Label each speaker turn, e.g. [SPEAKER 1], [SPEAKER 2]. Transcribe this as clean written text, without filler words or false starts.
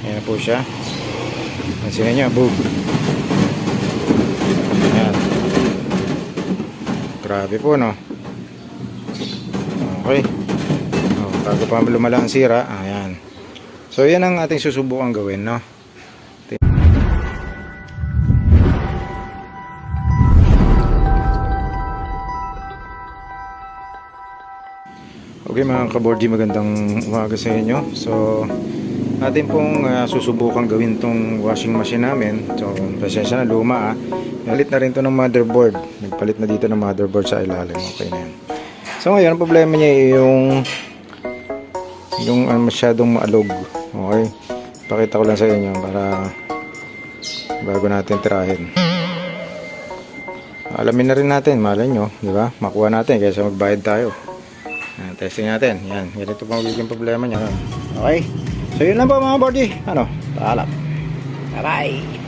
[SPEAKER 1] Ayan po siya. Pansin nyo, boom. Ayan. Grabe po, no? Okay. Bago pa lumala ang sira. Ayan. So, yan ang ating susubukan gawin, no? Okay mga kabordi, magandang umaga sa inyo. So atin pong susubukan gawin tong washing machine namin. So pasensya na, luma Nalit na rin to ng motherboard. Nagpalit na dito ng motherboard sa ilalim. Okay na yan. So ngayon ang problema niya yung masyadong maalog. Okay, pakita ko lang sa inyo para bago natin tirahin. Alamin na rin natin, malay nyo, di ba? Makuha natin kaysa magbayad tayo. Testing natin. Yan. Ganito pa magiging problema niya. Okay. So yun lang po mga bordy. Paalam. Bye bye.